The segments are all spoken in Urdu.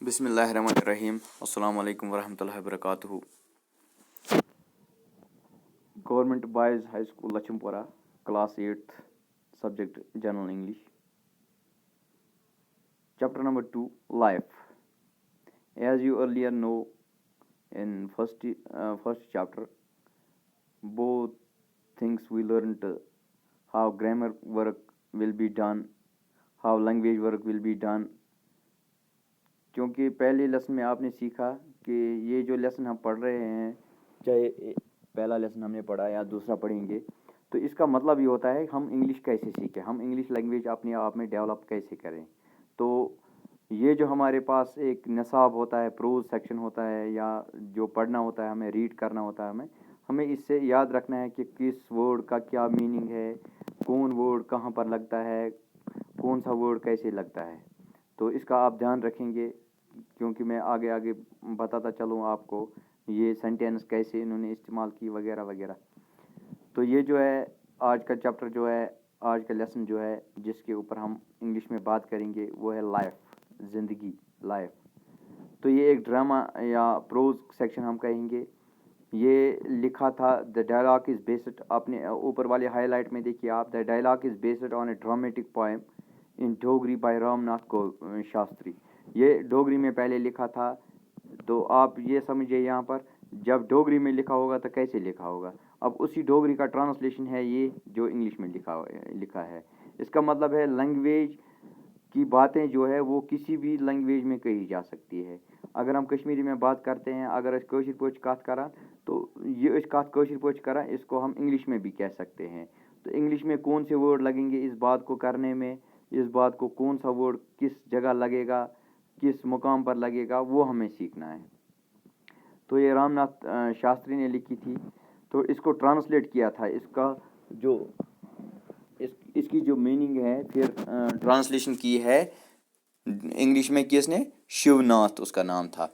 بسم اللہ الرحمن الرحیم. السلام علیکم ورحمۃ اللہ وبرکاتہ. گورنمنٹ بوائز ہائی اسکول لچھم پورہ, class 8th, subject General English. Chapter number 2, Life. As you earlier know, in first chapter, both things we learned, how grammar work will be done, how language work will be done. کیونکہ پہلے لیسن میں آپ نے سیکھا کہ یہ جو لیسن ہم پڑھ رہے ہیں, چاہے پہلا لیسن ہم نے پڑھا یا دوسرا پڑھیں گے, تو اس کا مطلب یہ ہوتا ہے ہم انگلش کیسے سیکھیں, ہم انگلش لینگویج اپنے آپ میں ڈیولپ کیسے کریں. تو یہ جو ہمارے پاس ایک نصاب ہوتا ہے, پروز سیکشن ہوتا ہے, یا جو پڑھنا ہوتا ہے, ہمیں ریڈ کرنا ہوتا ہے, ہمیں اس سے یاد رکھنا ہے کہ کس ورڈ کا کیا میننگ ہے, کون ورڈ کہاں پر لگتا ہے, کون سا ورڈ کیسے لگتا ہے. تو اس کا آپ دھیان رکھیں گے, کیونکہ میں آگے بتاتا چلوں آپ کو یہ سینٹینس کیسے انہوں نے استعمال کی وغیرہ وغیرہ. تو یہ جو ہے آج کا چیپٹر جو ہے, آج کا لیسن جو ہے, جس کے اوپر ہم انگلش میں بات کریں گے, وہ ہے لائف, زندگی, لائف. تو یہ ایک ڈرامہ یا پروز سیکشن ہم کہیں گے. یہ لکھا تھا, دا ڈائلاگ از بیسڈ, اپنے اوپر والے ہائی لائٹ میں دیکھیے آپ, the dialogue is based on a dramatic poem in Dogri by Ram Nath Shastri. یہ ڈوگری میں پہلے لکھا تھا. تو آپ یہ سمجھیے یہاں پر جب ڈوگری میں لکھا ہوگا تو کیسے لکھا ہوگا. اب اسی ڈوگری کا ٹرانسلیشن ہے یہ جو انگلش میں لکھا ہے. اس کا مطلب ہے لینگویج کی باتیں جو ہے وہ کسی بھی لینگویج میں کہی جا سکتی ہے. اگر ہم کشمیری میں بات کرتے ہیں, اگر اس کوشر پوچھ کات کرا, تو یہ اس کات کوشر پوچھ کرا, اس کو ہم انگلش میں بھی کہہ سکتے ہیں. تو انگلش میں کون سے ورڈ لگیں گے اس بات کو کرنے میں, اس بات کو کون سا ورڈ کس جگہ لگے گا, کس مقام پر لگے گا, وہ ہمیں سیکھنا ہے. تو یہ رام ناتھ شاستری نے لکھی تھی. تو اس کو ٹرانسلیٹ کیا تھا, اس کا جو اس کی جو میننگ ہے, پھر ٹرانسلیشن کی ہے انگلش میں کس نے, شیو ناتھ اس کا نام تھا.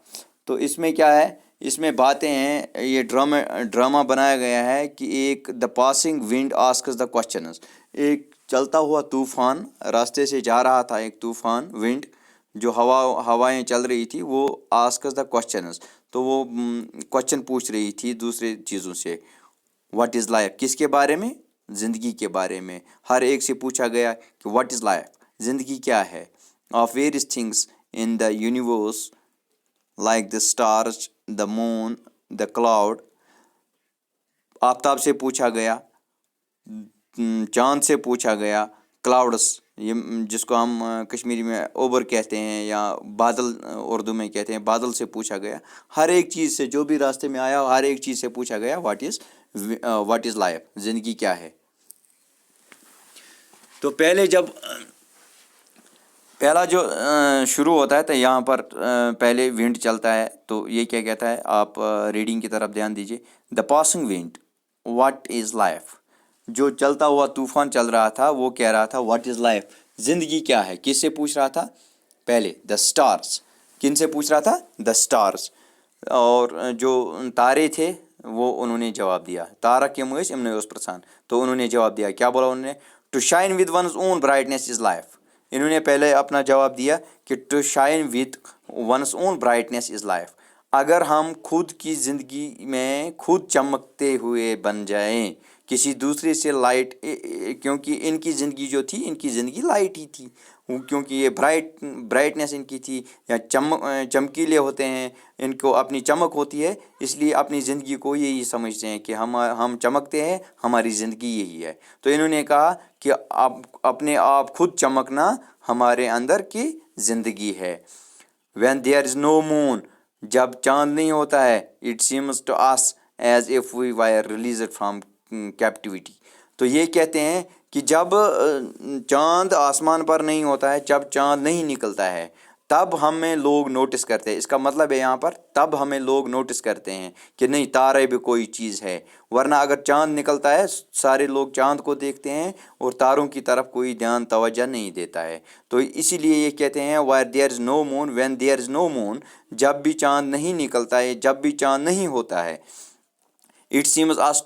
تو اس میں کیا ہے, اس میں باتیں ہیں, یہ ڈرامہ بنایا گیا ہے کہ ایک the passing wind asks the questions, ایک چلتا ہوا طوفان راستے سے جا رہا تھا, ایک طوفان ونڈ جو ہوائیں چل رہی تھی, وہ آسکس دا کوشچنز, تو وہ کوشچن پوچھ رہی تھی دوسرے چیزوں سے. واٹ از لائف, کس کے بارے میں, زندگی کے بارے میں. ہر ایک سے پوچھا گیا کہ واٹ از لائف, زندگی کیا ہے. Of various things in the universe like the stars, the moon, the cloud. آفتاب سے پوچھا گیا, چاند سے پوچھا گیا, کلاؤڈس یہ جس کو ہم کشمیری میں اوبر کہتے ہیں یا بادل اردو میں کہتے ہیں, بادل سے پوچھا گیا. ہر ایک چیز سے جو بھی راستے میں آیا, ہر ایک چیز سے پوچھا گیا واٹ از لائف, زندگی کیا ہے. تو پہلا جو شروع ہوتا ہے تو یہاں پر پہلے ونڈ چلتا ہے. تو یہ کیا کہتا ہے, آپ ریڈنگ کی طرف دھیان دیجیے. The passing wind, what is life. جو چلتا ہوا طوفان چل رہا تھا وہ کہہ رہا تھا واٹ از لائف, زندگی کیا ہے. کس سے پوچھ رہا تھا, پہلے دا اسٹارس. کن سے پوچھ رہا تھا, دا اسٹارس. اور جو تارے تھے وہ انہوں نے جواب دیا, تارا کیم ٲسۍ یِمنٕے اوس پرٛژھان. تو انہوں نے جواب دیا, کیا بولا انہوں نے, to shine with one's own brightness is life. انہوں نے پہلے اپنا جواب دیا کہ to shine with one's own brightness is life. اگر ہم خود کی زندگی میں خود چمکتے ہوئے بن جائیں, کسی دوسرے سے لائٹ, کیونکہ ان کی زندگی جو تھی, ان کی زندگی لائٹ ہی تھی, کیونکہ یہ برائٹنیس ان کی تھی, یا چمکیلے ہوتے ہیں, ان کو اپنی چمک ہوتی ہے, اس لیے اپنی زندگی کو یہی سمجھتے ہیں کہ ہم چمکتے ہیں, ہماری زندگی یہی ہے. تو انہوں نے کہا کہ اپنے آپ خود چمکنا ہمارے اندر کی زندگی ہے. When there is no moon, جب چاند نہیں ہوتا ہے, it seems to us as if we were released from captivity. تو یہ کہتے ہیں کہ جب چاند آسمان پر نہیں ہوتا ہے, جب چاند نہیں نکلتا ہے, تب ہمیں لوگ نوٹس کرتے ہیں. اس کا مطلب ہے یہاں پر تب ہمیں لوگ نوٹس کرتے ہیں کہ نہیں, تارے بھی کوئی چیز ہے. ورنہ اگر چاند نکلتا ہے, سارے لوگ چاند کو دیکھتے ہیں اور تاروں کی طرف کوئی دھیان توجہ نہیں دیتا ہے. تو اسی لیے یہ کہتے ہیں where there is no moon, when there is no moon, جب بھی چاند نہیں نکلتا ہے, جب بھی چاند نہیں ہوتا ہے, اٹ سیمز اس,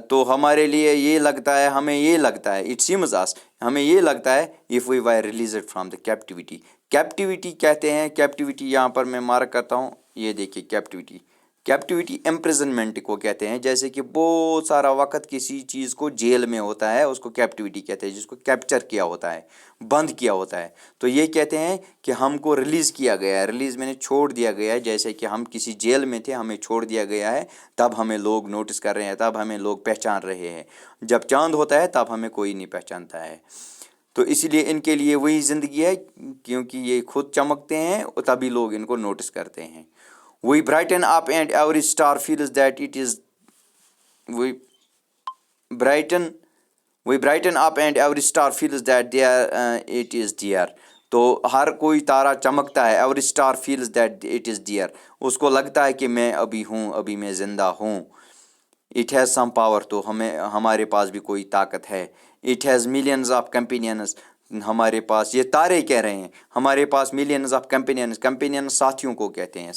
تو ہمارے لیے یہ لگتا ہے, ہمیں یہ لگتا ہے, اٹ سیمز اس, ہمیں یہ لگتا ہے, if we were released from the captivity, captivity کہتے ہیں. کیپٹیوٹی یہاں پر میں مارک کرتا ہوں, یہ دیکھیے کیپٹیوٹی امپریزنمنٹ کو کہتے ہیں. جیسے کہ بہت سارا وقت کسی چیز کو جیل میں ہوتا ہے, اس کو کیپٹیوٹی کہتے ہیں, جس کو کیپچر کیا ہوتا ہے, بند کیا ہوتا ہے. تو یہ کہتے ہیں کہ ہم کو ریلیز کیا گیا ہے, ریلیز میں نے چھوڑ دیا گیا ہے. جیسے کہ ہم کسی جیل میں تھے, ہمیں چھوڑ دیا گیا ہے, تب ہمیں لوگ نوٹس کر رہے ہیں, تب ہمیں لوگ پہچان رہے ہیں. جب چاند ہوتا ہے تب ہمیں کوئی نہیں پہچانتا ہے. تو اسی لیے ان کے لیے وہی زندگی ہے, کیونکہ یہ خود چمکتے ہیں تبھی لوگ ان کو نوٹس کرتے ہیں. We brighten up and every star feels that it is. We brighten up and every star feels that it is dear. تو ہر کوئی تارا چمکتا ہے. Every star feels that it is dear. اس کو لگتا ہے کہ میں ابھی ہوں, ابھی میں زندہ ہوں. It has some power. تو ہمارے پاس بھی کوئی طاقت ہے. It has millions of companions. ہمارے پاس, یہ تارے کہہ رہے ہیں, ہمارے پاس millions of companions. companions ساتھیوں کو کہتے ہیں,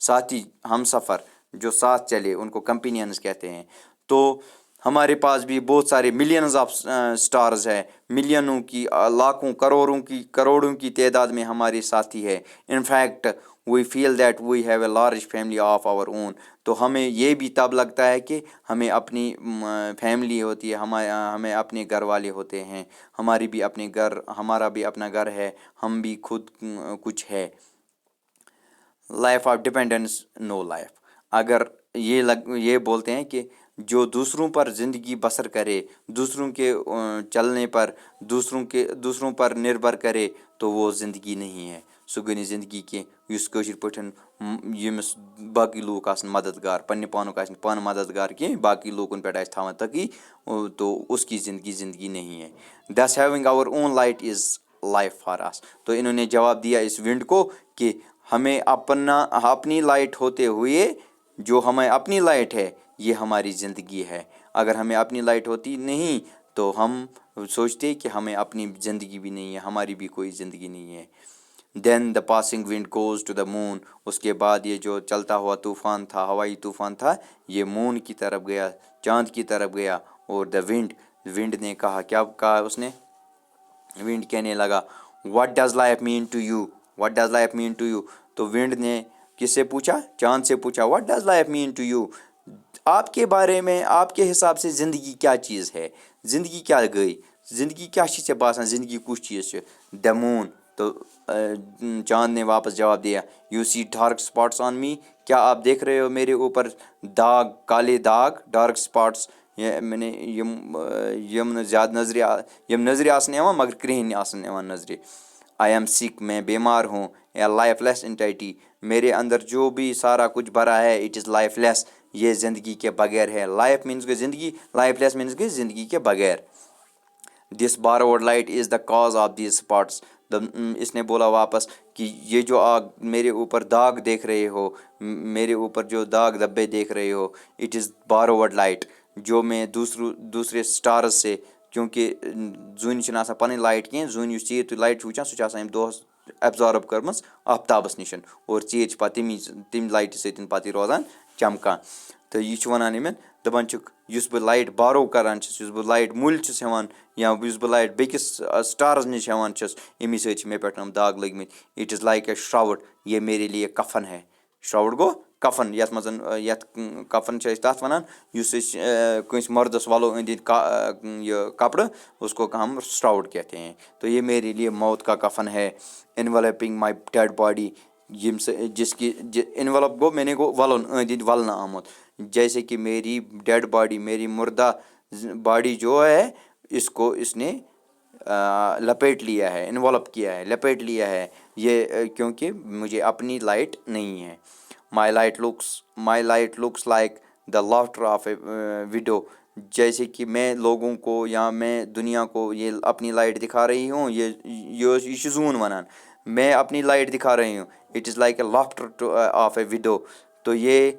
ساتھی ہم سفر جو ساتھ چلے, ان کو کمپینینز کہتے ہیں. تو ہمارے پاس بھی بہت سارے ملینز آف سٹارز ہے, ملینوں کی, لاکھوں, کروڑوں کی تعداد میں ہمارے ساتھی ہے. In fact we feel that we have a large family of our own. تو ہمیں یہ بھی تب لگتا ہے کہ ہمیں اپنی فیملی ہوتی ہے, ہمیں اپنے گھر والے ہوتے ہیں, ہمارا بھی اپنا گھر ہے, ہم بھی خود کچھ ہے. Life of dependence no life. اگر یہ بولتے ہیں کہ جو دوسروں پر زندگی بسر کرے, دوسروں کے چلنے پر, دوسروں پر نربھر کرے, تو وہ زندگی نہیں ہے. سُہ گٔے نہٕ زندگی کینٛہہ. یُس کٲشِر پٲٹھۍ ییٚمِس باقٕے لوٗکھ آسن مددگار, پنٛنہِ پانُک آسہِ نہٕ پانہٕ مددگار کینٛہہ, باقٕے لوٗکَن پٮ۪ٹھ آسہِ تھاوان تقی, تو اس کی زندگی نہیں ہے. This having our own light is life for us. تو انہوں نے جواب دیا اس ونڈ کو کہ ہمیں اپنی لائٹ ہوتے ہوئے, جو ہمیں اپنی لائٹ ہے یہ ہماری زندگی ہے. اگر ہمیں اپنی لائٹ ہوتی نہیں تو ہم سوچتے کہ ہمیں اپنی زندگی بھی نہیں ہے, ہماری بھی کوئی زندگی نہیں ہے. Then the passing wind goes to the moon. اس کے بعد یہ جو چلتا ہوا طوفان تھا, ہوائی طوفان تھا, یہ مون کی طرف گیا, چاند کی طرف گیا. اور دا ونڈ نے کہا, کیا کہا اس نے؟ ونڈ کہنے لگا, what does life mean to you, what does life mean to you. تو ونڈ نے کس سے پوچھا؟ چاند سے پوچھا, what does life mean to you. آپ کے بارے میں, آپ کے حساب سے زندگی کیا چیز ہے, زندگی کیا گئی, زندگی کیا چیز سے باسان, زندگی کس چیز سے؟ دا مون. تو چاند نے واپس جواب دیا, یو سی ڈارک اسپاٹس آن می. کیا آپ دیکھ رہے ہو میرے اوپر داغ, کالے داغ, ڈارک اسپاٹس, میں نے یم زیادہ نظرِ آسن یوان مگر کرہنۍ آسن یوان نظرِ. آئی ایم سک, میں بیمار ہوں. اے لائف لیس انٹائٹی, میرے اندر جو بھی سارا کچھ بھرا ہے, اٹ از لائف لیس, یہ زندگی کے بغیر ہے. لائف مینس کہ زندگی, لائف لیس مینس کہ زندگی کے بغیر. This borrowed light is the cause of these spots. اس نے بولا واپس کہ یہ جو آگ میرے اوپر داغ دیکھ رہے ہو, میرے اوپر جو داغ دھبے دیکھ رہے ہو, اٹ از بارورڈ لائٹ, جو میں دوسرے سٹارز سے, کیونکہ زوٗنہِ چھِنہٕ آسان پنٕنۍ لایٹ کینٛہہ, زوٗنہِ یُس ژیٖرۍ تُہۍ لایٹ چھُ وٕچھان سُہ چھِ آسان أمۍ دۄہَس ایبزارٕب کٔرمٕژ آفتابَس نِش, اور ژیٖرۍ چھِ پَتہٕ تَمہِ لایٹہِ سۭتۍ پَتہٕ یہِ روزان چمکان. تہٕ یہِ چھُ وَنان یِمن, دَپان چھُکھ یُس بہٕ لایٹ بارو کران چھُس, یُس بہٕ لایٹ مٔلۍ چھُس ہٮ۪وان, یا یُس بہٕ لایٹ بیٚکِس سٹارَس نِش ہٮ۪وان چھُس, امی سۭتۍ چھِ مےٚ پٮ۪ٹھ یِم داغ لٔگۍ مٕتۍ. اٹ از لائک اے شراوُڈ, یہ میرے لیے کفن ہے. شراوُڈ گوٚو کفن, یَتھ منٛز یَتھ کفن چھِ أسۍ تَتھ وَنان یُس أسۍ کٲنٛسہِ مردَس وَلو أنٛدۍ أنٛدۍ یہ کپڑٕ, اس کو ہم شراوُڈ کہتے ہیں. تو یہ میرے لیے موت کا کفن ہے. انویلپنگ مائی ڈیڈ باڈی, یم سے جس کی انویلپ گو, میں نے گو ولُن, أنٛدۍ أنٛدۍ ولنہٕ آمُت. جیسے کہ میری ڈیڈ باڈی, میری مردہ باڈی جو ہے, اس کو اس نے لپیٹ لیا ہے, انوالپ کیا ہے, لپیٹ لیا ہے یہ, کیونکہ مجھے اپنی لائٹ نہیں ہے. My light looks like the laughter of a widow. جیسے کہ میں لوگوں کو یا میں دنیا کو یہ اپنی لائٹ دکھا رہی ہوں, یہ چھُ زوٗن وَنان, میں اپنی لائٹ دکھا رہی ہوں. It is like a laughter of a widow. تو یہ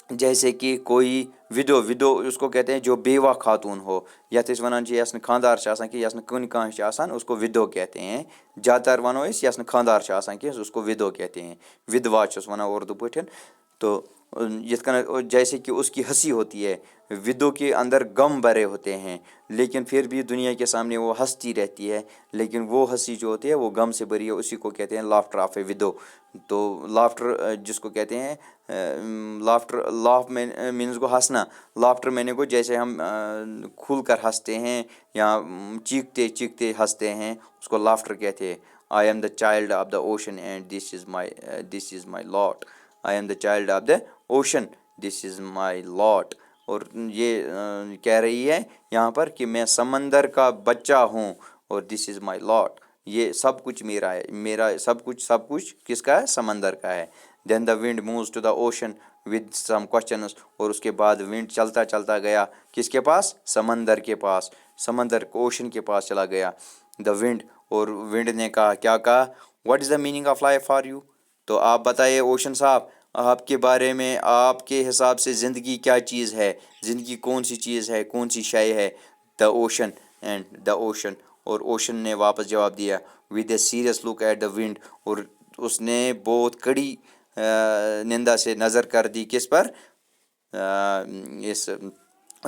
جیسے کہ کوئی وڈو اس کو کہتے ہیں جو بیوہ خاتون ہو, یَتھ أسۍ وَنان چھِ یَس نہٕ خانٛدار چھِ آسان کینٛہہ, یَس نہٕ کٕنۍ کانٛہہ چھِ آسان, اس کو وڈو کہتے ہیں. زیادٕ تر وَنو أسۍ یَس نہٕ خانٛدار چھِ آسان کینٛہہ, اس کو وڈو کہتے ہیں. ودوا چھُس وَنان اردوٗ پٲٹھۍ. تو جس کا جیسے کہ اس کی ہنسی ہوتی ہے، ودو کے اندر غم بھرے ہوتے ہیں، لیکن پھر بھی دنیا کے سامنے وہ ہنستی رہتی ہے، لیکن وہ ہنسی جو ہوتی ہے وہ غم سے بھری ہے، اسی کو کہتے ہیں لافٹر آف اے ودو۔ تو لافٹر جس کو کہتے ہیں لافٹر، لاف مینس کو ہنسنا، لافٹر معنی کو جیسے ہم کھل کر ہنستے ہیں یا چیختے چیختے ہنستے ہیں، اس کو لافٹر کہتے ہیں۔ I am the child of the ocean and this is my lot, I am the child of the ocean this is my lot. اور یہ کہہ رہی ہے یہاں پر کہ میں سمندر کا بچہ ہوں اور دس از مائی لاٹ، یہ سب کچھ میرا ہے، میرا سب کچھ کس کا ہے؟ سمندر کا ہے۔ Then the wind moves to the ocean with some questions, اور اس کے بعد ونڈ چلتا چلتا گیا کس کے پاس؟ سمندر کے پاس، سمندر اوشن کے پاس چلا گیا۔ دا ونڈ، اور ونڈ نے کہا، کیا کہا؟ What is the meaning of life for you? تو آپ بتائیے اوشن صاحب، آپ کے بارے میں، آپ کے حساب سے زندگی کیا چیز ہے؟ زندگی کون سی چیز ہے، کون سی شے ہے؟ The ocean and the ocean, اور اوشن نے واپس جواب دیا with a serious look at the wind, اور اس نے بہت کڑی نندا سے نظر کر دی کس پر؟ اس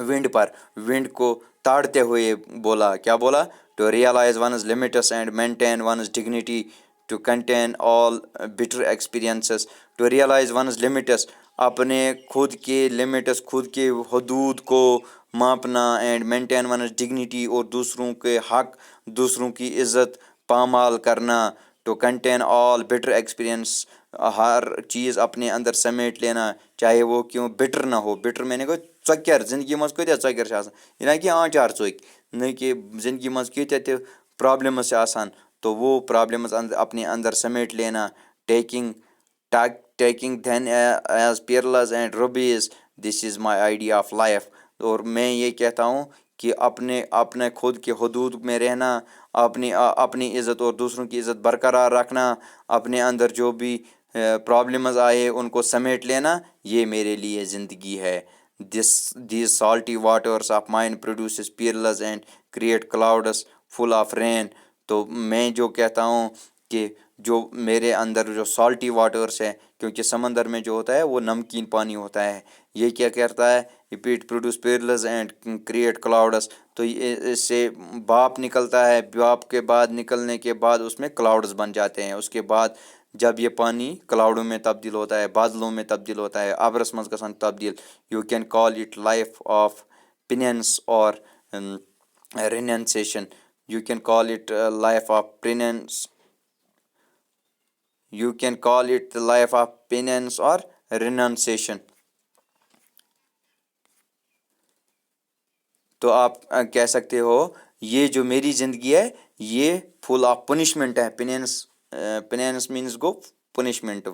ونڈ پر، ونڈ کو تاڑتے ہوئے بولا، کیا بولا؟ To realize one's limits and maintain one's dignity, to contain all bitter experiences, to realize one's limits, اپنے خود کے لمٹس، خود کے حدود کو ماپنا، اینڈ مینٹین ونز ڈگنیٹی، اور دوسروں کے حق، دوسروں کی عزت پامال کرنا، to contain all bitter experience, ہر چیز اپنے اندر سمیٹ لینا چاہے وہ کیوں بٹر نہ ہو۔ بٹر میں نے کہا ژۄکیر، زندگی منٛز کۭتیاہ ژۄکیر چھِ آسان، یہ نہ کہ آنچار ژوٚکۍ، نہ کہ زندگی منٛز کۭتیاہ تہِ پرابلمز چھِ آسان، تو وہ پرابلمز اپنے اندر سمیٹ لینا۔ Taking them as pearls and rubies, this is my idea of life, اور میں یہ کہتا ہوں کہ اپنے خود کے حدود میں رہنا، اپنی عزت اور دوسروں کی عزت برقرار رکھنا، اپنے اندر جو بھی پرابلمز آئے ان کو سمیٹ لینا، یہ میرے لیے زندگی ہے۔ These salty waters of mine produces pearls and create clouds full of rain. تو میں جو کہتا ہوں کہ جو میرے اندر جو سالٹی واٹرس ہے، کیونکہ سمندر میں جو ہوتا ہے وہ نمکین پانی ہوتا ہے، یہ کیا کرتا ہے؟ It produce pearls and create clouds, تو اس سے بھاپ نکلتا ہے، بھاپ کے بعد نکلنے کے بعد اس میں کلاؤڈس بن جاتے ہیں، اس کے بعد جب یہ پانی کلاؤڈوں میں تبدیل ہوتا ہے، بادلوں میں تبدیل ہوتا ہے، ابرس منٛز گژھان تبدیل، you can call it life of penance or renunciation, you can call it life of penance, you can call it life of penance or renunciation. تو آپ کہہ سکتے ہو یہ جو میری زندگی ہے یہ فل آف پنشمنٹ ہے۔ Penance means go punishment,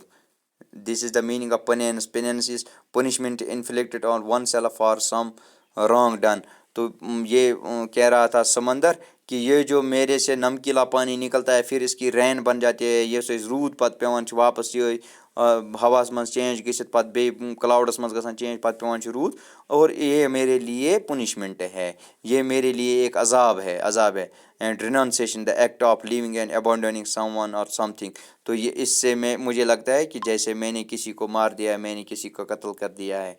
this is the meaning of penance, penance is punishment inflicted on one self for some wrong done. تو یہ کہہ رہا تھا سمندر کہ یہ جو میرے سے نمکیلا پانی نکلتا ہے پھر اس کی رین بن جاتی ہے، یہ روٗد پتہٕ پیٚوان چھُ واپس یہ ہواس منٛز چینج گٔژھِتھ پتہٕ بیٚیہِ کلاوڈس منٛز گژھان چینج، پتہٕ پیٚوان چھُ روٗد، اور یہ میرے لیے پنشمنٹ ہے، یہ میرے لیے ایک عذاب ہے۔ And renunciation the act of leaving and abandoning some one or some thing, تو یہ اس سے مجھے لگتا ہے کہ جیسے میں نے کسی کو مار دیا ہے، میں نے کسی کو قتل کر دیا ہے۔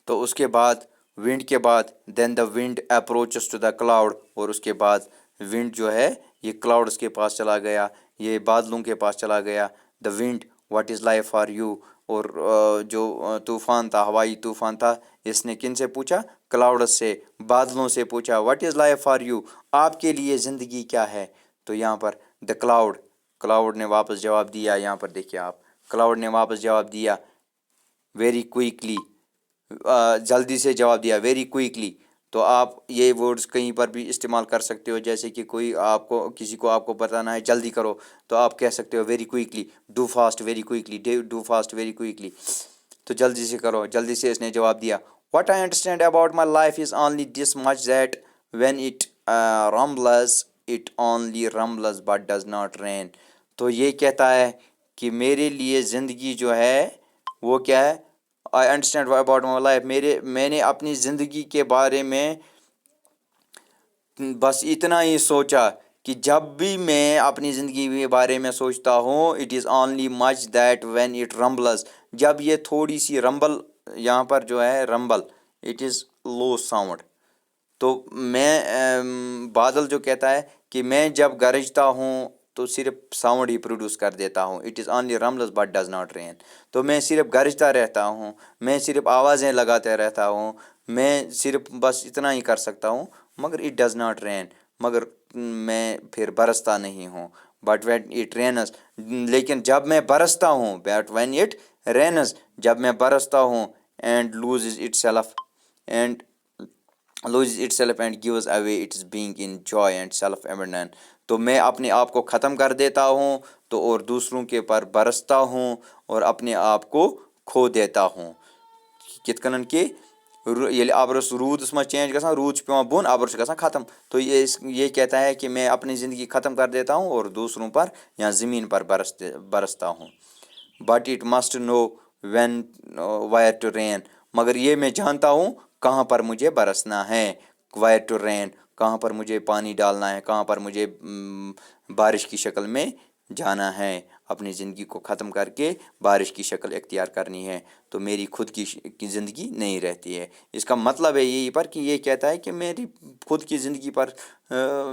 تو اس کے بعد ونڈ کے بعد دین the wind approaches to the cloud, اور اس کے بعد ونڈ جو ہے یہ کلاؤڈس کے پاس چلا گیا، یہ بادلوں کے پاس چلا گیا۔ The wind what is life for you, اور جو طوفان تھا، ہوائی طوفان تھا، اس نے کن سے پوچھا؟ کلاؤڈس سے، بادلوں سے پوچھا، what is life for you, آپ کے لیے زندگی کیا ہے؟ تو یہاں پر دا کلاؤڈ نے واپس جواب دیا، یہاں پر دیکھیے آپ، کلاؤڈ نے واپس جواب دیا ویری کوئکلی، جلدی سے جواب دیا، ویری کوئکلی۔ تو آپ یہ ورڈز کہیں پر بھی استعمال کر سکتے ہو، جیسے کہ کوئی کسی کو آپ کو بتانا ہے جلدی کرو تو آپ کہہ سکتے ہو very quickly, do fast very quickly, do fast very quickly, تو جلدی سے کرو، جلدی سے اس نے جواب دیا۔ What I understand about my life is only this much that when it rumbles it only rumbles but does not rain. تو یہ کہتا ہے کہ میرے لیے زندگی جو ہے وہ کیا ہے؟ آئی انڈرسٹینڈ اباؤٹ مائی لائف، میں نے اپنی زندگی کے بارے میں بس اتنا ہی سوچا کہ جب بھی میں اپنی زندگی کے بارے میں سوچتا ہوں it is only much that when it rumbles, جب یہ تھوڑی سی رمبل، یہاں پر جو ہے رمبل اٹ از لو ساؤنڈ، تو میں بادل جو کہتا ہے کہ میں جب گرجتا ہوں تو صرف ساؤنڈ ہی پروڈیوس کر دیتا ہوں، it is only rumbles but does not rain, تو میں صرف گرجتا رہتا ہوں، میں صرف آوازیں لگاتے رہتا ہوں، میں صرف بس اتنا ہی کر سکتا ہوں، مگر اٹ ڈز ناٹ رین، مگر میں پھر برستا نہیں ہوں، بٹ وین اٹ رینز، لیکن جب میں برستا ہوں، بٹ وین اٹ رینز، جب میں برستا ہوں، and loses it self and loses itself and gives away its being in joy and self abandon، تو میں اپنے آپ کو ختم کر دیتا ہوں تو اور دوسروں کے پر برستا ہوں اور اپنے آپ کو کھو دیتا ہوں، کت کنن کہ ییٚلہِ ابرس روٗدس منٛز چینج گژھان، روٗد چھُ پیوان بۄن، ابر چھُ گژھان ختم، تو یہ کہتا ہے کہ میں اپنی زندگی ختم کر دیتا ہوں اور دوسروں پر یا زمین پر برستا ہوں، but it must know when where to rain, مگر یہ میں جانتا ہوں کہاں پر مجھے برسنا ہے، وائر ٹو رین، کہاں پر مجھے پانی ڈالنا ہے، کہاں پر مجھے بارش کی شکل میں جانا ہے، اپنی زندگی کو ختم کر کے بارش کی شکل اختیار کرنی ہے، تو میری خود کی زندگی نہیں رہتی ہے۔ اس کا مطلب ہے یہی پر کہ یہ کہتا ہے کہ میری خود کی زندگی پر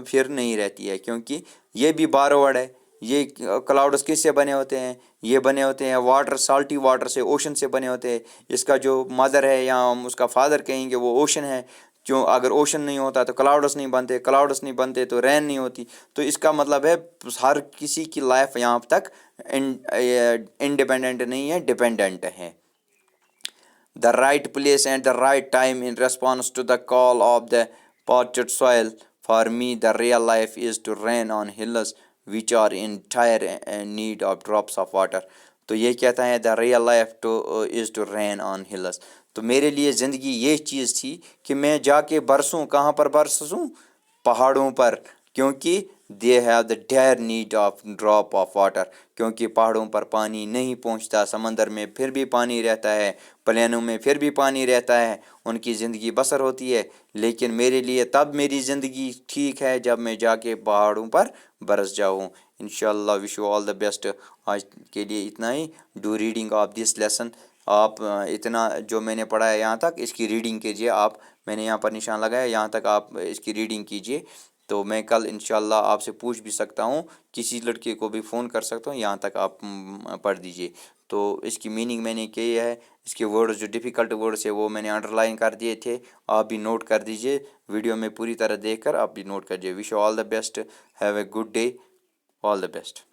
پھر نہیں رہتی ہے، کیونکہ یہ بھی بارورڈ ہے، یہ کلاؤڈس کس سے بنے ہوتے ہیں، یہ بنے ہوتے ہیں واٹر، سالٹی واٹر سے، اوشن سے بنے ہوتے ہیں، اس کا جو مدر ہے یا ہم اس کا فادر کہیں گے وہ اوشن ہے، کیوں اگر اوشن نہیں ہوتا تو کلاؤڈس نہیں بنتے، کلاؤڈس نہیں بنتے تو رین نہیں ہوتی، تو اس کا مطلب ہے ہر کسی کی لائف یہاں تک انڈیپینڈنٹ نہیں ہے، ڈپینڈنٹ ہے۔ The right place and the right time in response to the call of the parched soil. For me, the real life is to rain on hills which are in dire need of drops of water. تو یہ کہتا ہے the real life is to rain on hills. تو میرے لیے زندگی یہ چیز تھی کہ میں جا کے برسوں، کہاں پر برسوں؟ پہاڑوں پر، کیونکہ they have the dire need of drop of water، کیونکہ پہاڑوں پر پانی نہیں پہنچتا، سمندر میں پھر بھی پانی رہتا ہے، پلینوں میں پھر بھی پانی رہتا ہے، ان کی زندگی بسر ہوتی ہے، لیکن میرے لیے تب میری زندگی ٹھیک ہے جب میں جا کے پہاڑوں پر برس جاؤں۔ انشاءاللہ wish you all the best. آج کے لیے اتنا ہی۔ Do reading of this lesson, آپ اتنا جو میں نے پڑھا ہے یہاں تک اس کی ریڈنگ کیجئے آپ، میں نے یہاں پر نشان لگایا، یہاں تک آپ اس کی ریڈنگ کیجئے، تو میں کل انشاءاللہ آپ سے پوچھ بھی سکتا ہوں، کسی لڑکے کو بھی فون کر سکتا ہوں، یہاں تک آپ پڑھ دیجئے۔ تو اس کی میننگ میں نے کی ہے، اس کے ورڈز جو ڈیفیکلٹ ورڈز ہے وہ میں نے انڈر لائن کر دیے تھے، آپ بھی نوٹ کر دیجئے، ویڈیو میں پوری طرح دیکھ کر آپ بھی نوٹ کر دیجئے۔ Wish you all the best, have a good day, all the best.